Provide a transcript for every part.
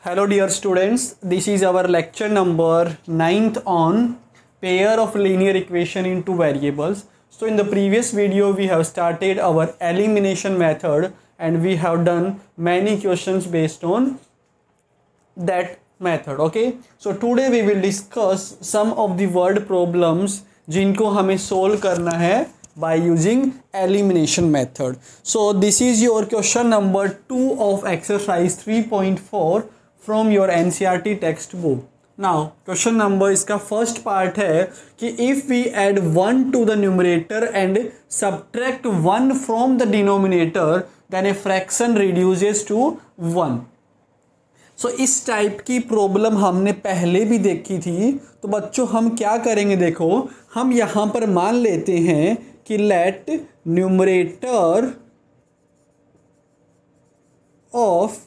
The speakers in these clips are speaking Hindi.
Hello dear students, this is our lecture number 9th on pair of linear equation in two variables. So in the previous video we have started our elimination method and we have done many questions based on that method. Okay, so today we will discuss some of the word problems जिनको हमें solve करना है by using elimination method. So this is your question number 2 of exercise 3.4 from your NCERT textbook. Now question number इसका first part है कि if we add 1 to the numerator and subtract 1 from the denominator then a fraction reduces to 1. सो इस टाइप की प्रॉब्लम हमने पहले भी देखी थी. तो बच्चों हम क्या करेंगे, देखो हम यहाँ पर मान लेते हैं कि let numerator of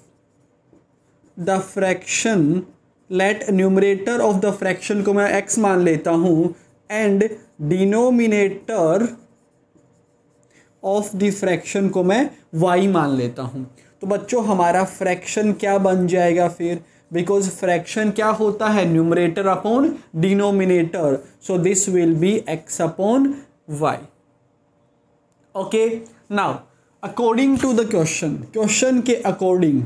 the fraction, let numerator of the fraction को मैं x मान लेता हूँ and denominator of the fraction को मैं y मान लेता हूँ. तो बच्चों हमारा फ्रैक्शन क्या बन जाएगा फिर, बिकॉज फ्रैक्शन क्या होता है, numerator upon denominator. So this will be x upon y. Okay, now according to the question के अकॉर्डिंग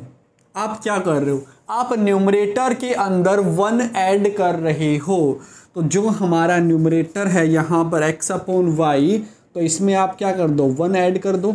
आप क्या कर रहे हो, आप न्यूमरेटर के अंदर 1 ऐड कर रहे हो. तो जो हमारा न्यूमरेटर है यहाँ पर x अपॉन y, तो इसमें आप क्या कर दो, 1 ऐड कर दो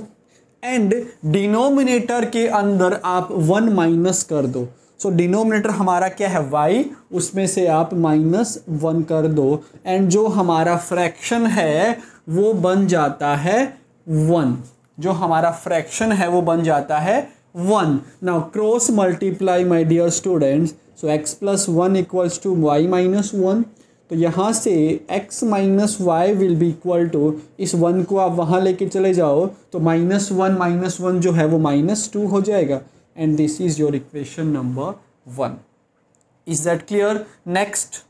एंड डिनोमिनेटर के अंदर आप 1 माइनस कर दो. सो डिनोमिनेटर हमारा क्या है y, उसमें से आप -1 कर दो एंड जो हमारा फ्रैक्शन है वो बन जाता है 1. जो हमारा फ्रैक्शन है वो बन जाता है 1. Now cross multiply my dear students. So x plus 1 equals to y minus 1. तो यहाँ से x minus y will be equal to, इस 1 को आप वहाँ लेके चले जाओ तो -1 जो है वो -2 हो जाएगा and this is your equation number 1. Is that clear? Next,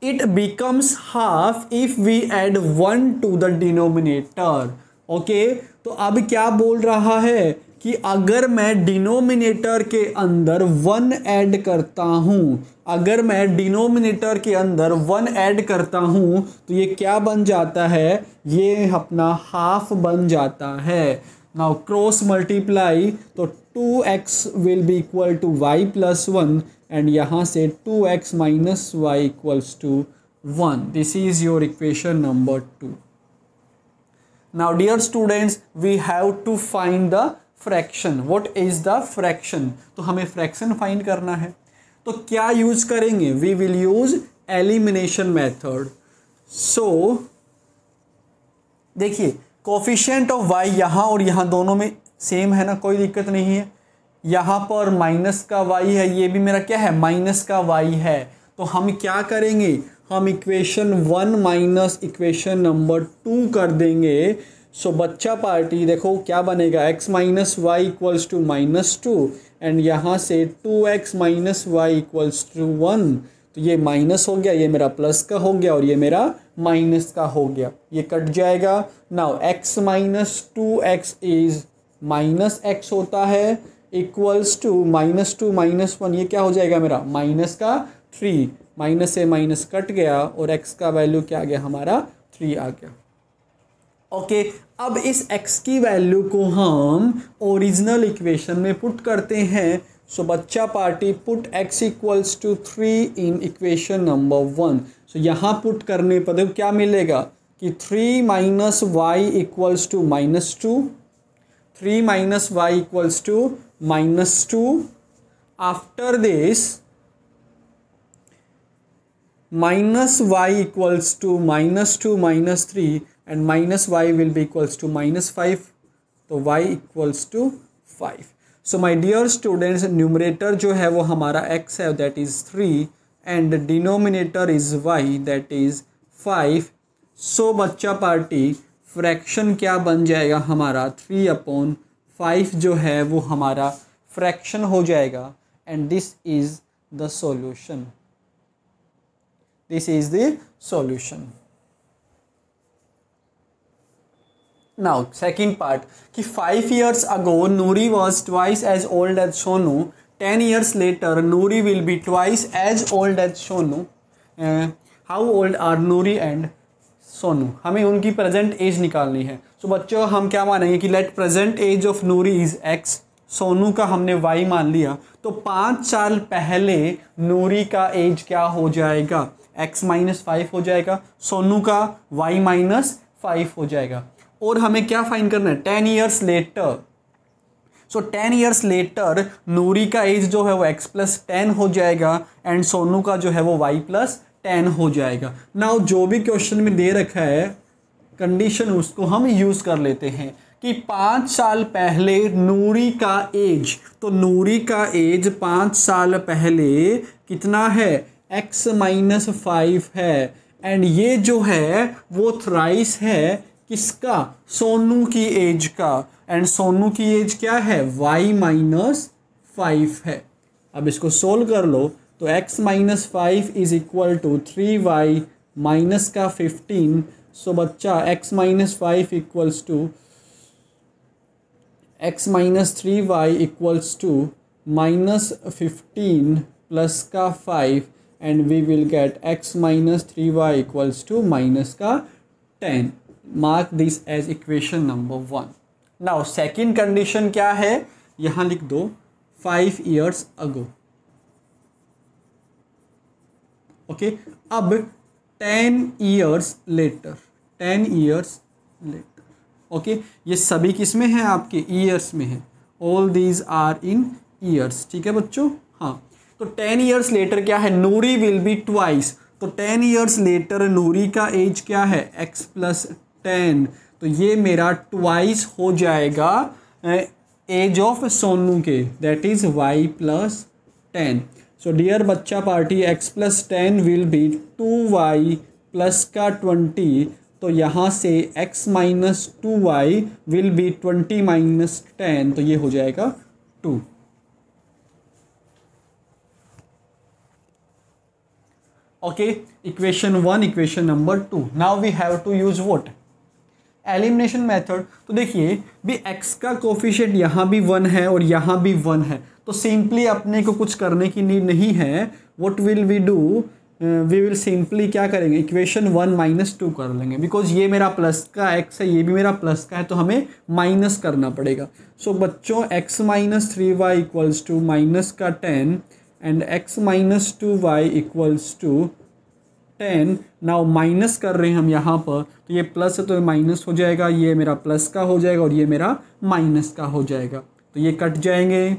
it becomes half if we add 1 to the denominator. Okay, तो अब क्या बोल रहा है कि अगर मैं डिनोमिनेटर के अंदर 1 ऐड करता हूँ, अगर मैं डिनोमिनेटर के अंदर 1 ऐड करता हूँ तो ये क्या बन जाता है, ये अपना हाफ बन जाता है. नाउ क्रॉस मल्टीप्लाई, तो 2x will be equal to y plus 1 and यहाँ से 2x minus y equals to 1. This is your equation number 2. Now dear students, we have to find the fraction. What is the fraction? तो हमें fraction find करना है. तो क्या यूज करेंगे? We will use elimination method. So देखिए कोफिशिएंट ऑफ y यहाँ और यहाँ दोनों में सेम है ना, कोई दिक्कत नहीं है. यहाँ पर माइनस का y है, ये भी मेरा क्या है, माइनस का y है. तो हम क्या करेंगे, हम इक्वेशन 1 माइनस इक्वेशन नंबर 2 कर देंगे. सो बच्चा पार्टी देखो क्या बनेगा, x minus y equals to -2 and यहाँ से 2x minus y equals to 1. तो ये माइनस हो गया, ये मेरा प्लस का हो गया और ये मेरा माइनस का हो गया, ये कट जाएगा. Now x minus 2x is minus x होता है इक्वल्स टू -2 माइनस 1, ये क्या हो जाएगा मेरा माइनस का 3. माइनस से माइनस कट गया और x का वैल्यू क्या आ गया, हमारा 3 आ गया. ओके, अब इस x की वैल्यू को हम ओरिजिनल इक्वेशन में पुट करते हैं. सो बच्चा party put x equals to 3 in equation number 1. So यहाँ पुट करने पर देखो क्या मिलेगा कि 3 minus y equals to -2, 3 minus y equals to -2. After this minus y equals to -2 -3 and minus y will be equals to -5. तो y equals to 5. So my dear students, numerator जो है वो हमारा x है that is 3 and denominator is y that is 5. So बच्चा पार्टी फ्रैक्शन क्या बन जाएगा हमारा, 3/5 जो है वो हमारा फ्रैक्शन हो जाएगा and this is the solution. This is the solution. Now second part कि 5 years ago Nuri was twice as old as Sonu 10 years later Noori will be twice as old as Sonu. How old are Noori and Sonu? हमें उनकी प्रेजेंट एज निकालनी है. सो बच्चों हम क्या मानेंगे कि let present age of Noori is x, Sonu का हमने वाई मान लिया. तो 5 साल पहले नूरी का एज क्या हो जाएगा? x माइनस 5 हो जाएगा. सोनू का y माइनस 5 हो जाएगा. और हमें क्या फाइंड करना है? 10 ईयर्स लेटर. सो 10 ईयर्स लेटर नूरी का एज जो है वो x प्लस 10 हो जाएगा एंड सोनू का जो है वो y प्लस 10 हो जाएगा. नाउ जो भी क्वेश्चन में दे रखा है कंडीशन उसको हम यूज़ कर लेते हैं कि 5 साल पहले नूरी का एज, तो नूरी का एज 5 साल पहले कितना है? x माइनस 5 है. एंड ये जो है वो थ्राइस है किसका? सोनू की एज का. एंड सोनू की एज क्या है? y माइनस 5 है. अब इसको सोल्व कर लो तो x minus 5 is equal to 3y minus का 15. सो बच्चा x minus 5 equals to x minus 3y equals to minus 15 plus का 5 and we will get x minus 3y equals to minus का 10. Mark this as equation number 1. Now second condition क्या है? यहाँ लिख दो 5 ईयर्स अगो. ओके अब 10 years later, 10 years later. Okay ये सभी किस में है? आपके ईयर्स में है. All these are in years. ठीक है बच्चों. हाँ तो 10 ईयर्स लेटर क्या है? नूरी विल बी ट्वाइस. तो 10 ईयर्स लेटर नूरी का एज क्या है? x plus 10. तो ये मेरा ट्वाइस हो जाएगा एज ऑफ सोनू के, that is y plus 10. So dear बच्चा party x plus 10 will be 2y plus का 20. तो यहाँ से x minus 2y will be 20 minus 10. तो ये हो जाएगा 2. Okay equation 1, equation number 2. Now we have to use what? Elimination method. तो देखिए भी x का कोफिशिएंट यहाँ भी 1 है और यहाँ भी 1 है. तो सिंपली अपने को कुछ करने की नीड नहीं है. What will we do? We will simply क्या करेंगे? इक्वेशन 1 माइनस 2 कर लेंगे. बिकॉज ये मेरा प्लस का x है, ये भी मेरा प्लस का है, तो हमें माइनस करना पड़ेगा. सो बच्चों x minus 3y equals to minus का 10 and x minus 2y equals to 10. Now minus कर रहे हैं हम यहाँ पर, तो ये प्लस है तो माइनस हो जाएगा, ये मेरा प्लस का हो जाएगा और ये मेरा माइनस का हो जाएगा. तो ये कट जाएंगे.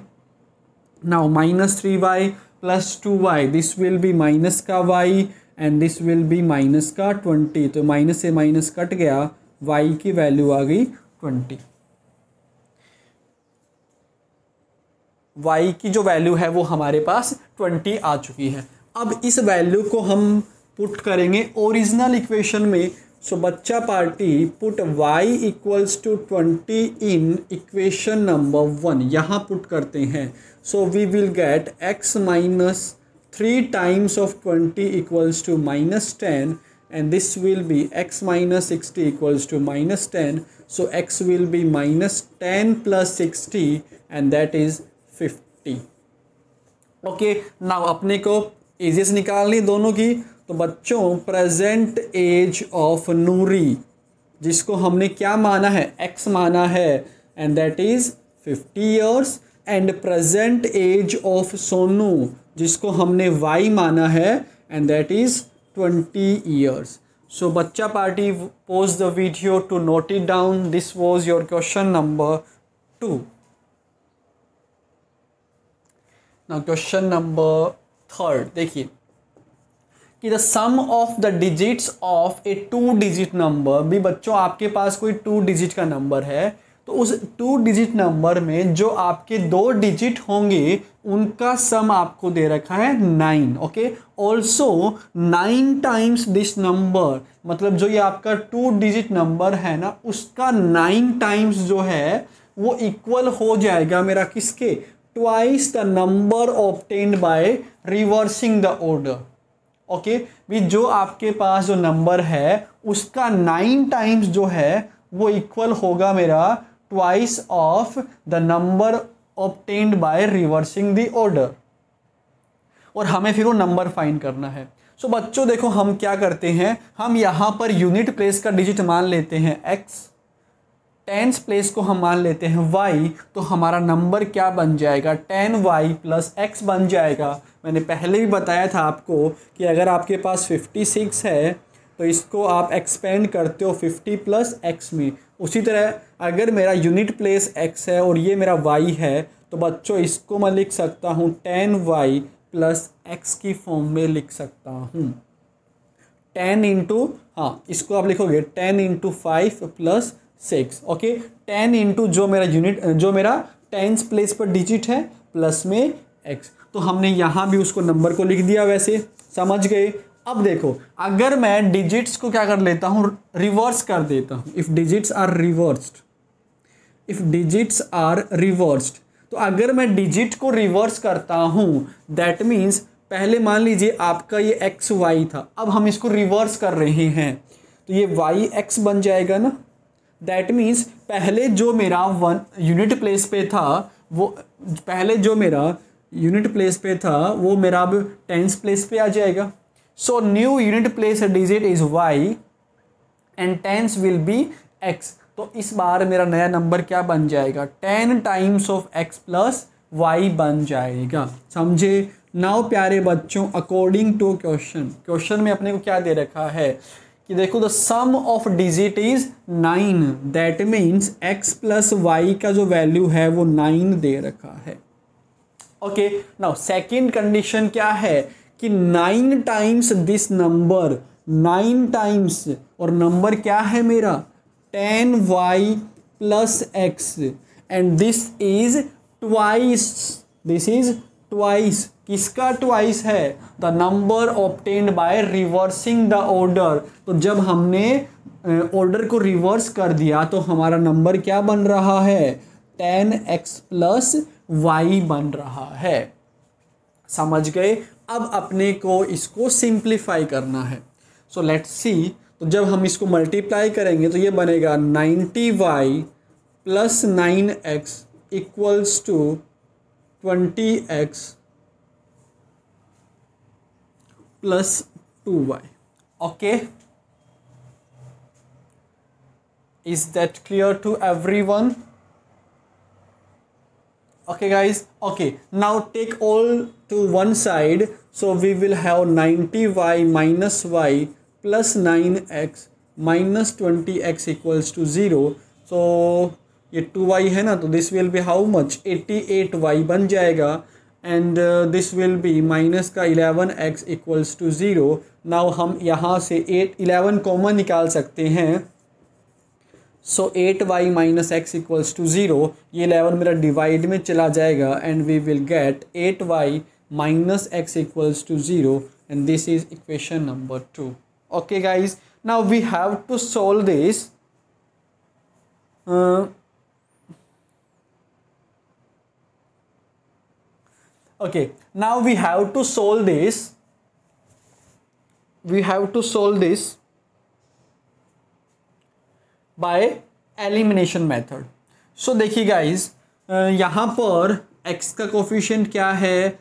Now minus 3y plus 2y, this will be minus का y and this will be minus का 20. तो माइनस से माइनस कट गया, y की वैल्यू आ गई 20. y की जो वैल्यू है वो हमारे पास 20 आ चुकी है. अब इस वैल्यू को हम पुट करेंगे ओरिजिनल इक्वेशन में. सो बच्चा party put y equals to 20 in equation number 1. यहाँ पुट करते हैं. So we will get x minus 3 times of 20 equals to minus 10 and this will be x minus 60 equals to minus 10. So x will be minus 10 plus 60 and that is 50. Okay now अपने को एजेस निकालनी दोनों की. तो बच्चों प्रेजेंट एज ऑफ नूरी जिसको हमने क्या माना है? x माना है and that is 50 years. And present age of Sonu जिसको हमने y माना है and that is 20 years. So बच्चा party pause the video to note it down. This was your question number 2. Now question number 3. देखिए कि the sum of the digits of a 2 digit number. भी बच्चों आपके पास कोई 2 डिजिट का नंबर है तो उस 2 डिजिट नंबर में जो आपके 2 डिजिट होंगे उनका सम आपको दे रखा है 9. Okay also 9 times this number, मतलब जो ये आपका 2 डिजिट नंबर है ना उसका 9 टाइम्स जो है वो इक्वल हो जाएगा मेरा किसके? Twice the number obtained by reversing the order. Okay भी जो आपके पास जो नंबर है उसका 9 टाइम्स जो है वो इक्वल होगा मेरा twice of the number obtained by reversing the order, और हमें फिर वो नंबर फाइंड करना है। सो बच्चों देखो हम क्या करते हैं, हम यहाँ पर यूनिट प्लेस का डिजिट मान लेते हैं x, टेंस प्लेस को हम मान लेते हैं y, तो हमारा नंबर क्या बन जाएगा 10y प्लस x बन जाएगा। मैंने पहले भी बताया था आपको कि अगर आपके पास 56 है तो इसको आप एक्सपेंड करते हो 50 प्लस x में। उसी तरह अगर मेरा यूनिट प्लेस x है और ये मेरा y है तो बच्चों इसको मैं लिख सकता हूँ 10y प्लस x की फॉर्म में लिख सकता हूँ। 10 इंटू, हाँ इसको आप लिखोगे 10 इंटू 5 प्लस 6, ओके 10 इंटू जो मेरा यूनिट, जो मेरा टेंस प्लेस पर डिजिट है प्लस में x, तो हमने यहाँ भी उसको नंबर को लिख दिया। वैसे समझ गए। अब देखो अगर मैं डिजिट्स को क्या कर लेता हूँ, रिवर्स कर देता हूँ। If digits are reversed, if digits are reversed, तो अगर मैं डिजिट को रिवर्स करता हूँ दैट मीन्स पहले मान लीजिए आपका ये एक्स वाई था, अब हम इसको रिवर्स कर रहे हैं तो ये वाई एक्स बन जाएगा ना। दैट मीन्स पहले जो मेरा वन यूनिट प्लेस पे था वो, पहले जो मेरा यूनिट प्लेस पे था वो मेरा अब टेंस प्लेस पे आ जाएगा। So new unit place digit is y and tens will be x. तो इस बार मेरा नया नंबर क्या बन जाएगा 10 times of x plus y बन जाएगा। समझे। नाउ प्यारे बच्चों अकॉर्डिंग टू क्वेश्चन में अपने को क्या दे रखा है कि देखो the sum of digit is 9, that means x plus y का जो वैल्यू है वो 9 दे रखा है। ओके नाउ सेकेंड कंडीशन क्या है कि 9 टाइम्स दिस नंबर, 9 टाइम्स, और नंबर क्या है मेरा 10y plus x and this is twice, this is twice. किसका ट्वाइस है? The number obtained by reversing the order. तो जब हमने ऑर्डर को रिवर्स कर दिया तो हमारा नंबर क्या बन रहा है 10x प्लस y बन रहा है। समझ गए। अब अपने को इसको सिंप्लीफाई करना है। So let's see. तो जब हम इसको मल्टीप्लाई करेंगे तो ये बनेगा 90y plus 9x equals to 20x plus 2y। Okay, is that clear to everyone? Okay guys, okay, now take all to one side, so we will have 90y minus y plus 9x minus 20x equals to 0. so ये 2y है ना, तो this will be how much 88y बन जाएगा and this will be minus का 11x equals to 0. now हम यहाँ से 11 कॉमन निकाल सकते हैं। So 8y minus x equals to 0, ये 11 मेरा डिवाइड में चला जाएगा and we will get 8y minus x equals to 0 and this is equation number 2। Okay guys, now we have to solve this. Okay, now we have to solve this, we have to solve this by elimination method. So देखिए गाइज, यहाँ पर x का कोफिशिएंट क्या है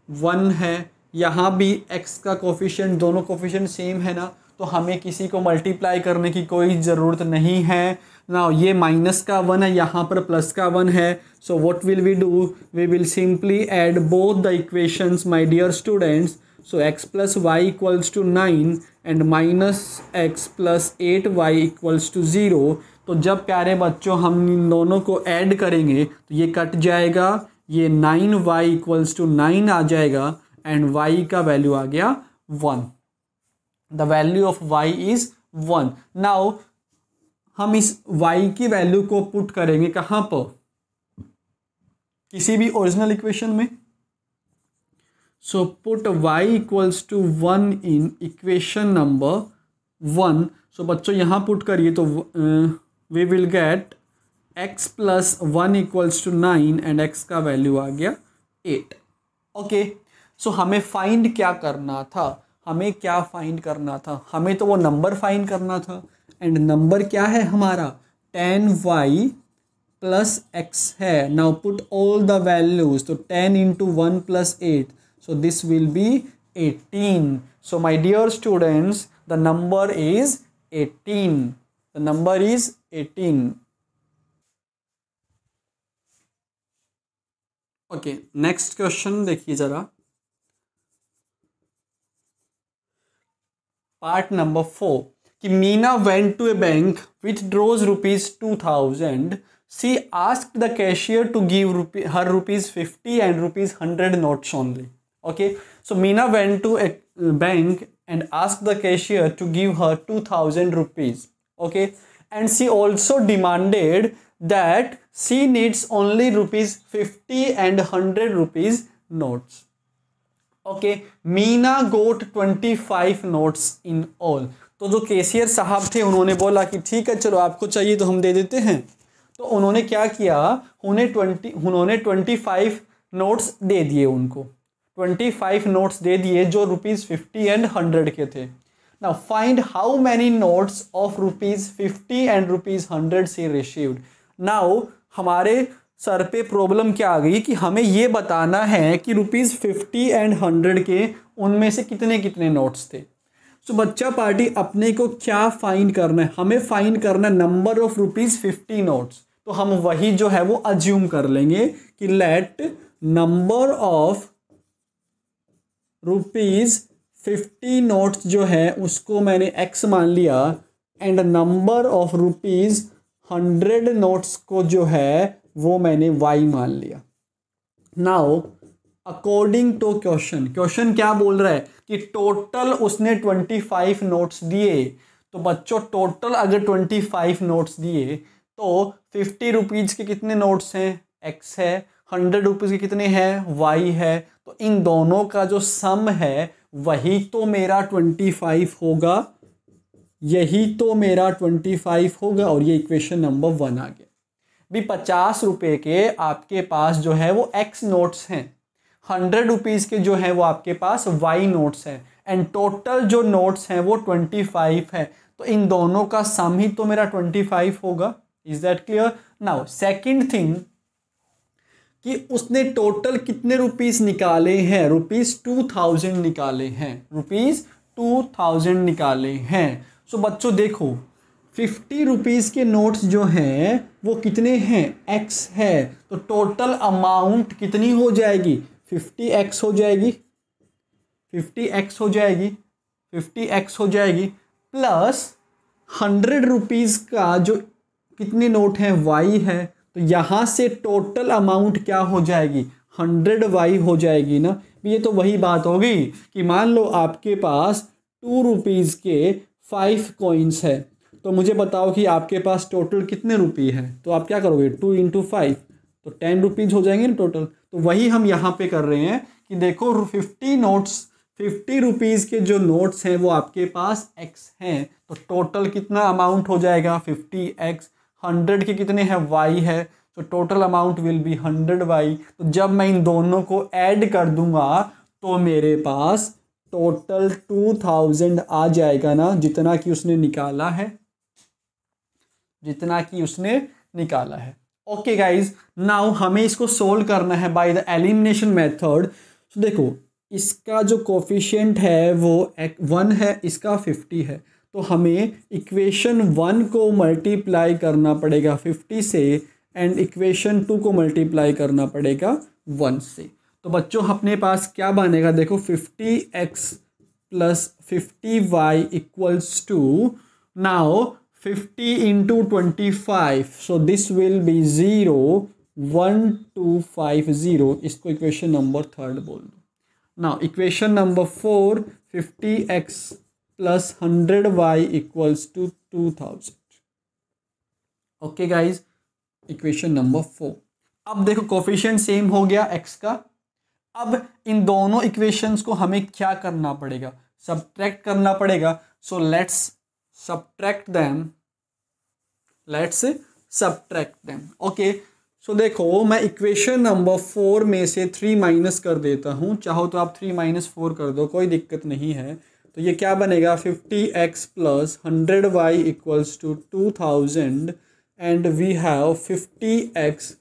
1 है, यहाँ भी x का कोफिशिएंट, दोनों कोफिशिएंट सेम है ना, तो हमें किसी को मल्टीप्लाई करने की कोई ज़रूरत नहीं है ना। ये माइनस का 1 है, यहाँ पर प्लस का 1 है। So what will we do, we will simply add both the equations my dear students. So x plus y equals to 9 and minus x plus 8y equals to 0। तो जब प्यारे बच्चों हम इन दोनों को ऐड करेंगे तो ये कट जाएगा, ये 9y इक्वल्स टू 9 आ जाएगा एंड y का वैल्यू आ गया 1। The value of y is 1। Now हम इस y की वैल्यू को पुट करेंगे कहाँ पर, किसी भी ओरिजिनल इक्वेशन में। So put y equals to 1 in equation number 1. So बच्चों यहाँ पुट करिए तो we will get x plus 1 equals to 9 and x का वैल्यू आ गया 8. ओके, सो हमें फाइंड क्या करना था, हमें क्या फाइंड करना था, हमें तो वो नंबर फाइंड करना था। एंड नंबर क्या है हमारा 10y प्लस एक्स है. Now put all the values. तो 10 into 1 plus 8. So this will be 18. So my dear students, the number is 18. The number is 18. Okay, next question देखिए जरा. पार्ट नंबर 4 कि Meena went to a bank withdraws rupees 2000. She asked the cashier to give her rupees 50 and rupees 100 notes only. Okay, so Meena went to a bank and asked the cashier to give her 2000 rupees. Okay, and she also demanded that she needs only rupees 50 and 100 rupees notes. Okay, Meena got 25 notes in all. तो जो कैशियर साहब थे उन्होंने बोला कि ठीक है चलो आपको चाहिए तो हम दे देते हैं. तो उन्होंने क्या किया, उन्होंने 25 नोट्स दे दिए. उनको 25 नोट्स दे दिए जो रुपीज़ 50 एंड 100 के थे. Now find how many notes of rupees 50 and rupees 100 she received. Now हमारे सर पे प्रॉब्लम क्या आ गई कि हमें ये बताना है कि रुपीज़ 50 एंड 100 के उनमें से कितने कितने नोट्स थे. सो बच्चा पार्टी अपने को क्या फाइंड करना है, हमें फाइंड करना नंबर ऑफ रुपीज़ 50 नोट्स. तो हम वही जो है वो अज्यूम कर लेंगे कि let number of rupees 50 notes जो है उसको मैंने x मान लिया and number of rupees 100 notes को जो है वो मैंने y मान लिया. नाउ अकॉर्डिंग टू क्वेश्चन क्या बोल रहा है कि टोटल उसने 25 नोट्स दिए. तो बच्चों टोटल अगर 25 नोट्स दिए तो 50 रुपीज़ के कितने नोट्स हैं, x है. 100 रुपीज़ के कितने हैं, y है. तो इन दोनों का जो सम है वही तो मेरा 25 होगा, यही तो मेरा 25 होगा. और ये इक्वेशन नंबर 1 आ गया. भी 50 रुपये के आपके पास जो है वो x नोट्स हैं, 100 रुपीज़ के जो है वो आपके पास y नोट्स हैं एंड टोटल जो नोट्स हैं वो 25 है. तो इन दोनों का सम ही तो मेरा 25 होगा. Is that clear. Now second thing कि उसने टोटल कितने रुपीज़ निकाले हैं, रुपीज़ 2000 निकाले हैं, रुपीज़ 2000 निकाले हैं. सो बच्चों देखो 50 रुपीज़ के नोट्स जो हैं वो कितने हैं, x है. तो टोटल अमाउंट कितनी हो जाएगी, 50x हो जाएगी, 50x हो जाएगी, 50x हो जाएगी प्लस 100 रुपीज़ का जो कितने नोट हैं y है. तो यहाँ से टोटल अमाउंट क्या हो जाएगी, 100y हो जाएगी ना. ये तो वही बात होगी कि मान लो आपके पास 2 रुपीज़ के 5 कॉइन्स है. तो मुझे बताओ कि आपके पास टोटल कितने रुपये हैं. तो आप क्या करोगे, 2 इंटू 5 तो 10 रुपीज़ हो जाएंगे ना टोटल. तो वही हम यहाँ पे कर रहे हैं कि देखो 50 रुपीज़ के जो नोट्स हैं वो आपके पास x हैं. तो टोटल कितना अमाउंट हो जाएगा 50x. 100 के कितने हैं y है. तो total amount will be 100y. तो जब मैं इन दोनों को ऐड कर दूंगा तो मेरे पास टोटल 2000 आ जाएगा ना, जितना कि उसने निकाला है, जितना कि उसने निकाला है. ओके गाइज, नाउ हमें इसको सोल्व करना है बाय द एलिमिनेशन मेथड. तो देखो इसका जो कोफिशिएंट है वो 1 है, इसका 50 है. तो हमें इक्वेशन 1 को मल्टीप्लाई करना पड़ेगा 50 से एंड इक्वेशन 2 को मल्टीप्लाई करना पड़ेगा 1 से. तो बच्चों अपने पास क्या बनेगा, देखो 50x plus 50y equals to now 50 into 25. So this will be 0, 1, 2, 5, 0. इसको इक्वेशन नंबर 3 बोल दो. Now equation number 4 50x plus 100y equals to 2000. Okay guys, equation number 4. अब देखो कोफिशिएंट सेम हो गया x का. अब इन दोनों इक्वेशंस को हमें क्या करना पड़ेगा, सब्ट्रैक्ट करना पड़ेगा. So let's subtract them. Okay, so देखो मैं इक्वेशन नंबर 4 में से 3 माइनस कर देता हूँ. चाहो तो आप 3 - 4 कर दो, कोई दिक्कत नहीं है. तो ये क्या बनेगा 50x plus 100y equals to 2000 and we have 50x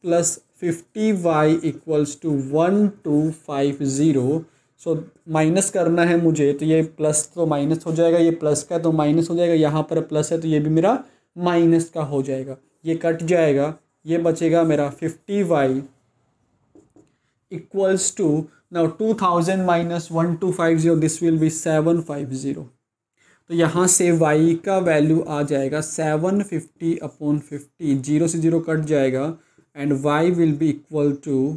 plus 50y equals to 1250. So minus करना है मुझे, तो ये प्लस तो माइनस हो जाएगा, ये प्लस का तो माइनस हो जाएगा, यहाँ पर प्लस है तो ये भी मेरा माइनस का हो जाएगा, ये कट जाएगा, ये बचेगा मेरा 50y equals to, now 2000 minus 1250, this will be 750. तो यहाँ से y का वैल्यू आ जाएगा 750 अपॉन 50, जीरो से जीरो कट जाएगा, and y will be equal to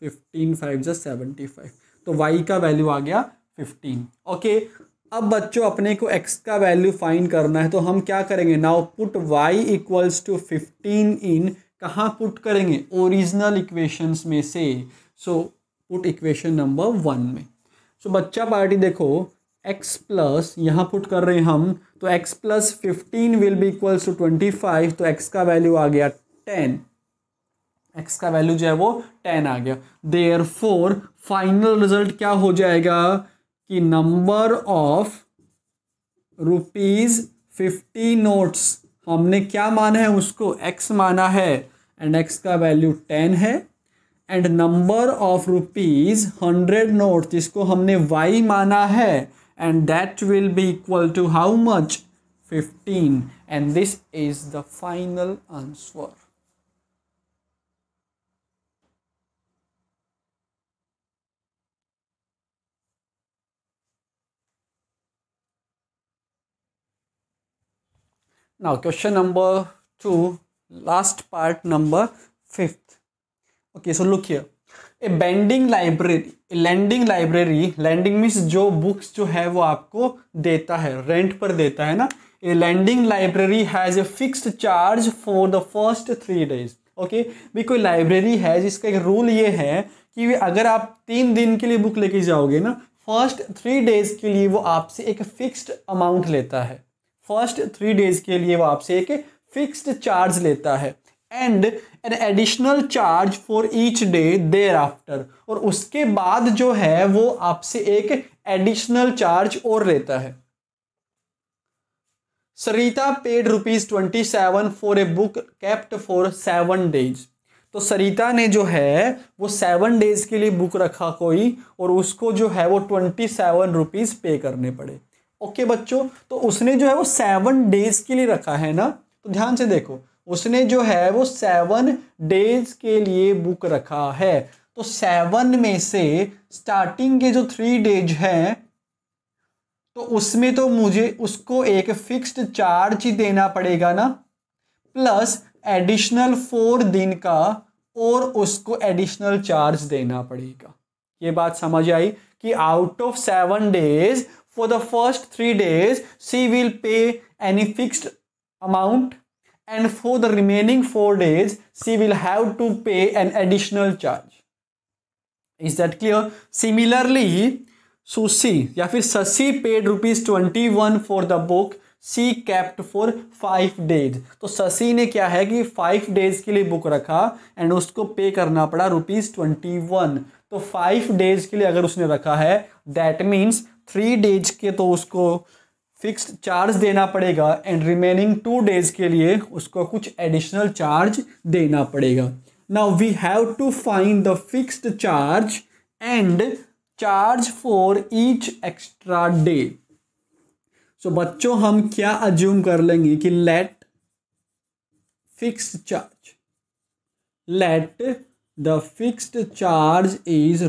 15 5 जा 75. तो y का वैल्यू आ गया 15. ओके, अब बच्चों अपने को x का वैल्यू फाइंड करना है, तो हम क्या करेंगे, now put y equals to 15 in, कहाँ पुट करेंगे, ओरिजिनल इक्वेशंस में से. सो पुट इक्वेशन नंबर 1 में. सो बच्चा पार्टी देखो, x प्लस यहाँ पुट कर रहे हैं हम, तो x plus 15 will be equals to 25. तो x का वैल्यू आ गया 10, x का वैल्यू जो है वो 10 आ गया. देयरफॉर फाइनल रिजल्ट क्या हो जाएगा कि नंबर ऑफ ₹50 नोट्स, हमने क्या माना है उसको, x माना है, एंड x का वैल्यू 10 है, एंड नंबर ऑफ ₹100 नोट जिसको हमने y माना है, and that will be equal to how much, 15, and this is the final answer. Now question number 2, last part, number 5th. Okay, so look here. A lending library, lending means जो बुक्स जो है वो आपको देता है, रेंट पर देता है ना. A lending library has a fixed charge for the first 3 days. Okay, भी कोई लाइब्रेरी है जिसका एक रूल ये है कि अगर आप 3 दिन के लिए बुक लेके जाओगे ना, फर्स्ट 3 डेज के लिए वो आपसे एक फिक्स्ड अमाउंट लेता है, फर्स्ट 3 डेज के लिए वो आपसे एक फिक्स्ड चार्ज लेता है, and an additional charge for each day thereafter, और उसके बाद जो है वो आपसे एक एडिशनल चार्ज और लेता है. Sarita paid ₹27 for a book kept for 7 days. तो सरिता ने जो है वो 7 डेज के लिए बुक रखा कोई, और उसको जो है वो ₹27 पे करने पड़े. ओके बच्चों, तो उसने जो है वो 7 डेज के लिए रखा है ना, तो ध्यान से देखो, उसने जो है वो 7 डेज के लिए बुक रखा है. तो 7 में से स्टार्टिंग के जो 3 डेज हैं, तो उसमें तो मुझे उसको एक फिक्स्ड चार्ज ही देना पड़ेगा ना, प्लस एडिशनल 4 दिन का और उसको एडिशनल चार्ज देना पड़ेगा. ये बात समझ आई कि out of 7 days, for the first 3 days she will pay any fixed amount, and for the remaining 4 days she will have to pay an additional charge. Is that clear? Similarly, Susi या फिर Sasi paid ₹21 for the book she kept for 5 days. तो Sasi ने क्या है कि 5 डेज के लिए बुक रखा एंड उसको पे करना पड़ा ₹21. तो 5 डेज के लिए अगर उसने रखा है, दैट मीन्स 3 डेज के तो उसको फिक्स्ड चार्ज देना पड़ेगा, एंड रिमेनिंग 2 डेज के लिए उसको कुछ एडिशनल चार्ज देना पड़ेगा. Now we have to find the fixed charge and charge for each extra day. So बच्चों हम क्या अज्यूम कर लेंगे कि let the fixed charge is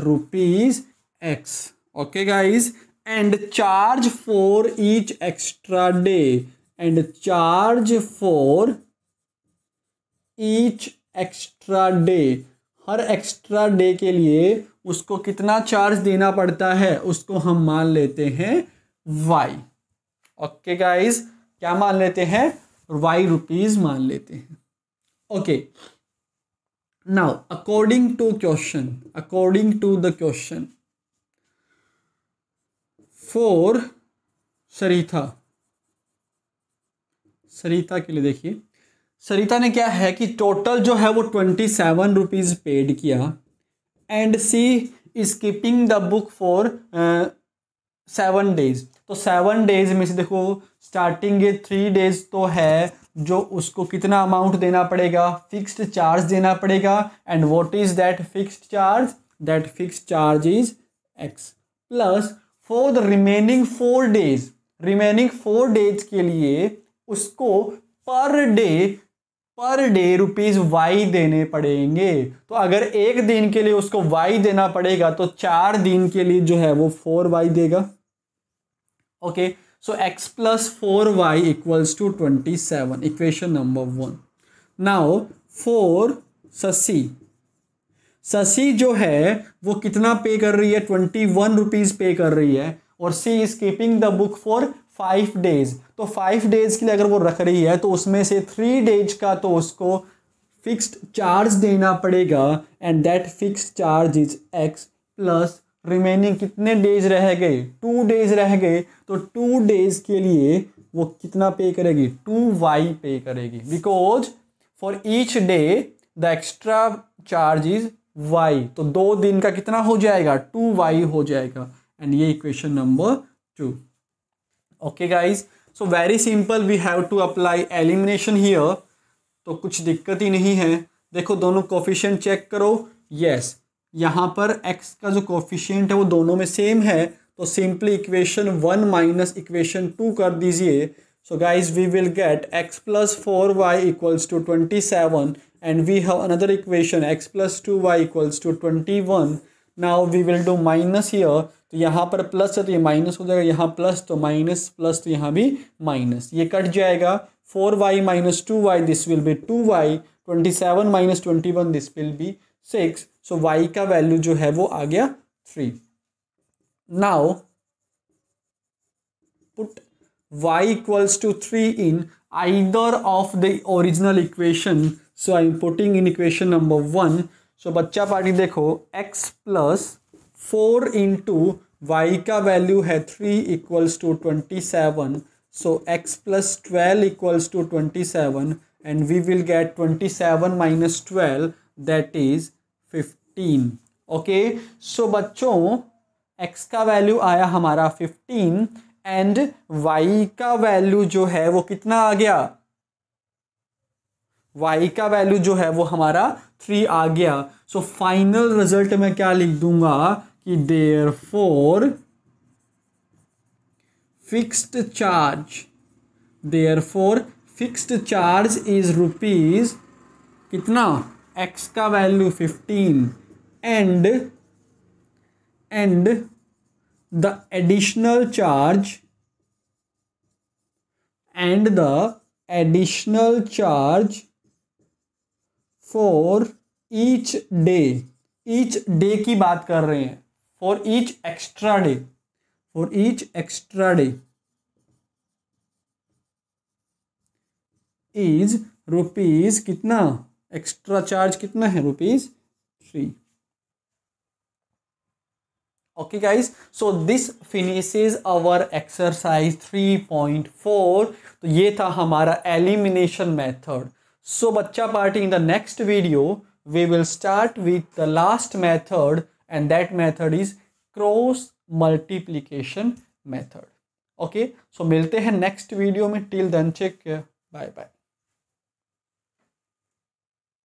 ₹X. Okay guys, and charge for each extra day, and charge for each extra day, her extra day के लिए उसको कितना चार्ज देना पड़ता है, उसको हम मान लेते हैं Y. ओके गाइज, क्या मान लेते हैं, Y रुपीज मान लेते हैं. Okay, now according to the question for Sarita के लिए देखिए, सरिता ने क्या है कि टोटल जो है वो ₹27 पेड किया, and she is keeping the book for 7 days. तो 7 डेज में से देखो स्टार्टिंग के 3 डेज तो है जो उसको कितना अमाउंट देना पड़ेगा, फिक्स्ड चार्ज देना पड़ेगा। And what is that fixed charge, that fixed charge is x plus for the remaining 4 days, remaining 4 days के लिए उसको पर डे रुपीज वाई देने पड़ेंगे। तो अगर एक दिन के लिए उसको वाई देना पड़ेगा तो 4 दिन के लिए जो है वो 4y देगा। Okay, so x plus 4y equals to 27, equation number 1। Now for Shashi जो है वो कितना पे कर रही है, 21 रुपीज पे कर रही है, और she is keeping the book for 5 days. तो 5 डेज के लिए अगर वो रख रही है तो उसमें से 3 डेज का तो उसको फिक्स्ड चार्ज देना पड़ेगा, and that fixed charge is x plus remaining कितने डेज रह गए, 2 डेज रह गए, तो 2 डेज के लिए वो कितना पे करेगी, 2y पे करेगी, because for each day the extra charge is y। तो 2 दिन का कितना हो जाएगा, 2y हो जाएगा। एंड ये equation number 2। Okay guys, so very simple, we have to apply elimination here. तो कुछ दिक्कत ही नहीं है। देखो दोनों कोफिशिएंट चेक करो, यस यहाँ पर x का जो कोफिशिएंट है वो दोनों में सेम है, तो सिंपली इक्वेशन 1 माइनस इक्वेशन 2 कर दीजिए। So guys we will get x plus 4y equals to 27, and we have another equation x plus 2y equals to 21. now we will do minus here, तो यहाँ पर प्लस है तो ये माइनस हो जाएगा, यहाँ प्लस तो माइनस, प्लस तो यहाँ भी माइनस, ये कट जाएगा। 4y minus 2y this will be 2y, 27 minus 21 this will be 6, so y का वैल्यू जो है वो आ गया 3। now put y equals to 3 in either of the original equation, so I am putting in equation number 1। so बच्चा पार्टी देखो x प्लस 4 इंटू वाई का वैल्यू है 3 equals to 27, so x plus 12 equals to 27, and we will get 27 minus 12 that is 15। Okay, सो बच्चों x का वैल्यू आया हमारा 15 एंड y का वैल्यू जो है वो कितना आ गया, y का वैल्यू जो है वो हमारा 3 आ गया। सो फाइनल रिजल्ट में क्या लिख दूंगा कि therefore fixed charge is rupees कितना, x का value 15 and the additional charge for each day की बात कर रहे हैं, for each extra day is rupees कितना, एक्स्ट्रा चार्ज कितना है, rupees 3। Okay guys, so this finishes our exercise 3.4। तो ये था हमारा elimination method। So बच्चा party in the next video we will start with the last method, and that method is cross multiplication method। Okay, so मिलते हैं next video में, till then take care, bye bye।